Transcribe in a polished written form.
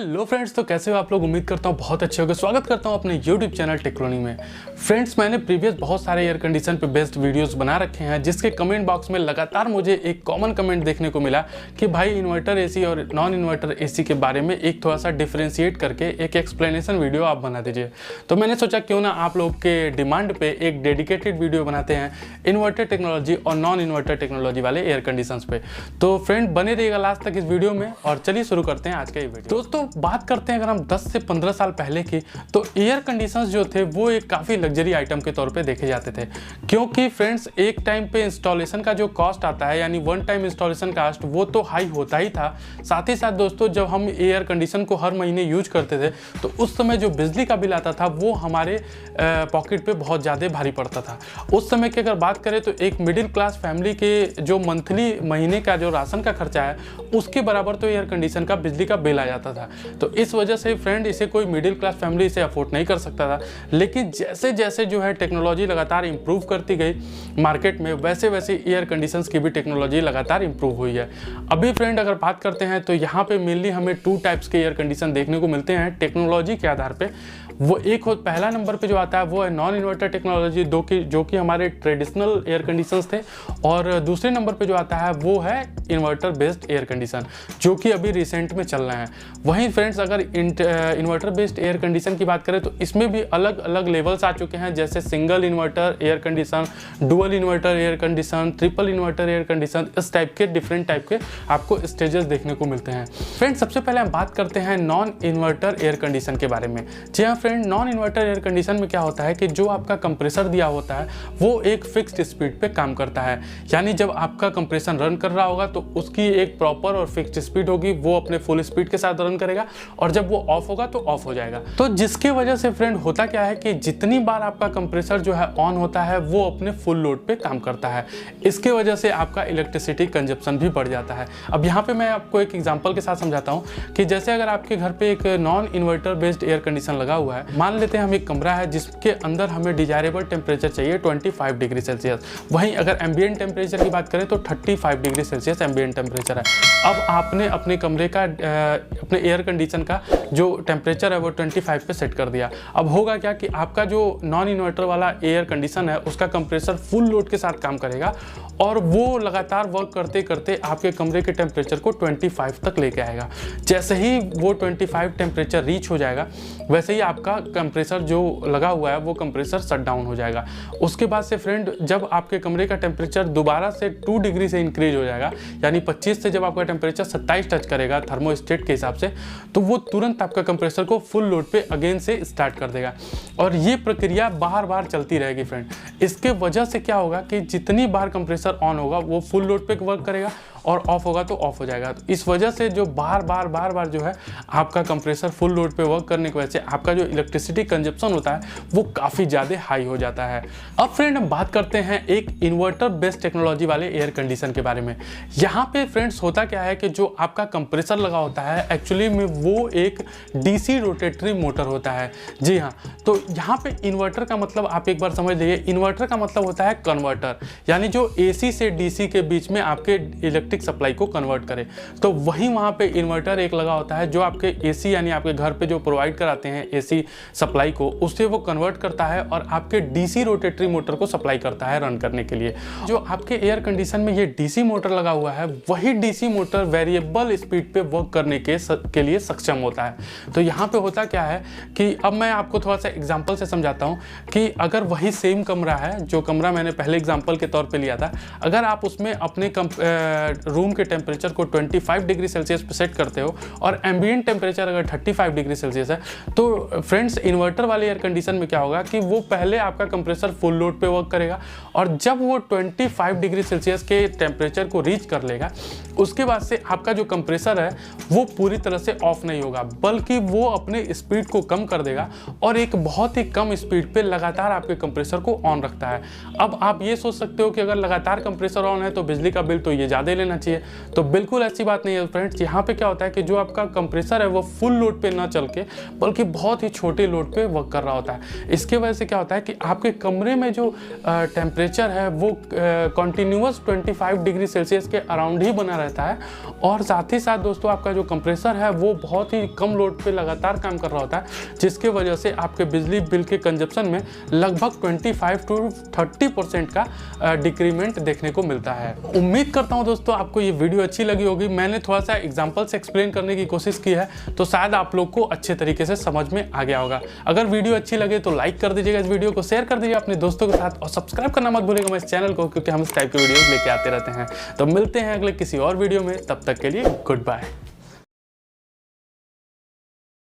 Hello friends, तो कैसे हो आप लोग। उम्मीद करता हूँ बहुत अच्छे होंगे। स्वागत करता हूँ अपने यूट्यूब चैनल टेक्नोलॉजी में। फ्रेंड्स, मैंने प्रीवियस बहुत सारे एयर कंडीशन पे बेस्ड वीडियोस बना रखे हैं, जिसके कमेंट बॉक्स में लगातार मुझे एक कॉमन कमेंट देखने को मिला कि भाई इन्वर्टर एसी और नॉन इन्वर्टर एसी के बारे में एक थोड़ा सा डिफ्रेंशिएट करके एक एक्सप्लेनेशन वीडियो आप बना दीजिए। तो मैंने सोचा क्यों ना आप लोग के डिमांड पे एक डेडिकेटेड वीडियो बनाते हैं इन्वर्टर टेक्नोलॉजी और नॉन इन्वर्टर टेक्नोलॉजी वाले एयर कंडीशंस पे। तो फ्रेंड बने रहिएगा लास्ट तक इस वीडियो में और चलिए शुरू करते हैं आज का ये वीडियो। दोस्तों बात करते हैं अगर हम 10 से 15 साल पहले की, तो एयर कंडीशंस जो थे वो एक काफ़ी लग्जरी आइटम के तौर पे देखे जाते थे, क्योंकि फ्रेंड्स एक टाइम पे इंस्टॉलेशन का जो कॉस्ट आता है यानी वन टाइम इंस्टॉलेशन कॉस्ट वो तो हाई होता ही था। साथ ही साथ दोस्तों जब हम एयर कंडीशन को हर महीने यूज करते थे तो उस समय जो बिजली का बिल आता था वो हमारे पॉकेट पे बहुत ज़्यादा भारी पड़ता था। उस समय की अगर बात करें तो एक मिडिल क्लास फैमिली के जो मंथली महीने का जो राशन का खर्चा है उसके बराबर तो एयर कंडीशन का बिजली का बिल आ जाता था। तो इस वजह से फ्रेंड इसे कोई मिडिल क्लास फैमिली इसे अफोर्ड नहीं कर सकता था। लेकिन जैसे जैसे जो है टेक्नोलॉजी लगातार इंप्रूव करती गई मार्केट में, वैसे वैसे एयर कंडीशंस की भी टेक्नोलॉजी लगातार इंप्रूव हुई है। अभी फ्रेंड अगर बात करते हैं तो यहाँ पे मेनली हमें 2 टाइप्स के एयर कंडीशन देखने को मिलते हैं टेक्नोलॉजी के आधार पे। वो एक हो पहला नंबर पे जो आता है वो है नॉन इन्वर्टर टेक्नोलॉजी जो कि हमारे ट्रेडिशनल एयर कंडीशंस थे, और दूसरे नंबर पे जो आता है वो है इन्वर्टर बेस्ड एयर कंडीशन जो कि अभी रिसेंट में चल रहे हैं। वहीं फ्रेंड्स अगर इन्वर्टर बेस्ड एयर कंडीशन की बात करें तो इसमें भी अलग अलग लेवल्स आ चुके हैं, जैसे single inverter air condition, dual inverter air condition, triple inverter air condition, इस टाइप के डिफरेंट टाइप के आपको स्टेजेस देखने को मिलते हैं। फ्रेंड्स सबसे पहले हम बात करते हैं नॉन इन्वर्टर एयर कंडीशन के बारे में। जी हाँ friend, non inverter air condition में क्या होता है कि जो आपका कंप्रेसर दिया होता है वो एक फिक्स्ड स्पीड पे काम करता है, यानी जब आपका कंप्रेशन रन कर रहा होगा तो उसकी एक प्रॉपर और फिक्स्ड स्पीड होगी, वो अपने फुल स्पीड के साथ रन करेगा, और जब वो ऑफ होगा तो ऑफ हो जाएगा। तो जिसके वजह से फ्रेंड होता क्या है कि जितनी बार आपका कंप्रेसर जो है ऑन होता है वो अपने फुल लोड पे काम करता है। इसके वजह से आपका इलेक्ट्रिसिटी कंजप्शन भी बढ़ जाता है। अब यहाँ पे मैं आपको एक एग्जांपल के साथ समझाता हूँ कि जैसे अगर आपके घर पे एक non inverter based air condition लगा हुआ है, मान लेते हैं हम एक कमरा है जिसके अंदर हमें डिजायरेबल टेम्परेचर चाहिए 25 डिग्री सेल्सियस। वहीं अगर एम्बिएंट टेम्परेचर की बात करें तो 35 डिग्री सेल्सियस एम्बिएंट टेम्परेचर है। अब आपने अपने कमरे का अपने एयर कंडीशन का जो टेम्परेचर है वो 25 पे सेट कर दिया। अब होगा क्या कि आपका जो नॉन इन्वर्टर वाला एयर कंडीशन है उसका कंप्रेसर फुल लोड के साथ काम करेगा और वो लगातार वर्क करते करते आपके कमरे के टेम्परेचर को 25 तक लेके आएगा। जैसे ही वो 25 टेम्परेचर रीच हो जाएगा वैसे ही आपका कंप्रेसर जो लगा हुआ है वो कंप्रेसर शट डाउन हो जाएगा। उसके बाद से फ्रेंड जब आपके कमरे का टेम्परेचर दोबारा से 2 डिग्री से इंक्रीज हो जाएगा, यानी 25 से जब आपका टेम्परेचर 27 टच करेगा थर्मोस्टेट के हिसाब से, तो वो तुरंत आपका कंप्रेसर को फुल लोड पे अगेन से स्टार्ट कर देगा। और ये प्रक्रिया बार बार चलती रहेगी फ्रेंड। इसके वजह से क्या होगा कि जितनी बार कंप्रेसर ऑन होगा वो फुल लोड पे वर्क करेगा और ऑफ होगा तो ऑफ हो जाएगा। तो इस वजह से जो बार बार जो है आपका कंप्रेसर फुल लोड पे वर्क करने की वजह से आपका जो इलेक्ट्रिसिटी कंजप्शन होता है वो काफ़ी ज़्यादा हाई हो जाता है। अब फ्रेंड हम बात करते हैं एक इन्वर्टर बेस्ड टेक्नोलॉजी वाले एयर कंडीशन के बारे में। यहाँ पे फ्रेंड्स होता क्या है कि जो आपका कंप्रेसर लगा होता है एक्चुअली में वो एक डीसी रोटेटरी मोटर होता है। जी हाँ, तो यहाँ पे इन्वर्टर का मतलब आप एक बार समझ लीजिए, इन्वर्टर का मतलब होता है कन्वर्टर, यानी जो एसी से डीसी के बीच में आपके इलेक्ट्रिक सप्लाई को कन्वर्ट करे। तो वहीं वहां पे इन्वर्टर एक लगा होता है जो आपके एसी यानी आपके घर पे जो प्रोवाइड कराते हैं एसी सप्लाई को, उससे वो कन्वर्ट करता है और आपके डीसी रोटेटरी मोटर को सप्लाई करता है रन करने के लिए। जो आपके एयर कंडीशन में ये डीसी मोटर लगा हुआ है वही डीसी मोटर वेरिएबल स्पीड पे वर्क करने के लिए सक्षम होता है। तो यहाँ पे होता क्या है कि अब मैं आपको थोड़ा सा एग्जाम्पल से समझाता हूँ कि अगर वही सेम कमरा है जो कमरा मैंने पहले एग्जाम्पल के तौर पर लिया था, अगर आप उसमें अपने रूम के टेम्परेचर को 25 डिग्री सेल्सियस पे सेट करते हो और एम्बिएंट टेम्परेचर अगर 35 डिग्री सेल्सियस है, तो फ्रेंड्स इन्वर्टर वाले एयर कंडीशन में क्या होगा कि वो पहले आपका कंप्रेसर फुल लोड पे वर्क करेगा और जब वो 25 डिग्री सेल्सियस के टेम्परेचर को रीच कर लेगा उसके बाद से आपका जो कंप्रेसर है वो पूरी तरह से ऑफ नहीं होगा, बल्कि वो अपने स्पीड को कम कर देगा और एक बहुत ही कम स्पीड पे लगातार आपके कंप्रेसर को ऑन रखता है। अब आप ये सोच सकते हो कि अगर लगातार कंप्रेसर ऑन है तो बिजली का बिल तो ये ज़्यादा लेना चाहिए, तो बिल्कुल ऐसी बात नहीं है फ्रेंड्स। यहाँ पे क्या होता है कि जो आपका कंप्रेसर है वो फुल लोड पे ना चल के बल्कि बहुत ही छोटे लोड पे वर्क कर रहा होता है। इसके वजह से क्या होता है कि आपके कमरे में जो टेम्परेचर है वो कंटिन्यूअस 25 डिग्री सेल्सियस के अराउंड ही बना रहता है, और साथ ही साथ दोस्तों आपका जो कंप्रेसर है वो बहुत ही कम लोड पे लगातार काम कर रहा होता है, जिसके वजह से आपके बिजली बिल के कंजप्शन में लगभग 25 to 30% का डिक्रीमेंट देखने को मिलता है। उम्मीद करता हूं दोस्तों आपको ये वीडियो अच्छी लगी होगी। मैंने थोड़ा सा एग्जांपल से एक्सप्लेन करने की कोशिश की है, तो शायद आप लोग को अच्छे तरीके से समझ में आ गया होगा। अगर वीडियो अच्छी लगे तो लाइक कर दीजिएगा, इस वीडियो को शेयर कर दीजिए अपने दोस्तों के साथ, और सब्सक्राइब करना मत भूलिएगा इस चैनल को, क्योंकि हम इस टाइप के वीडियोस लेके आते रहते हैं। तो मिलते हैं अगले किसी और वीडियो में, तब तक के लिए गुड बाय।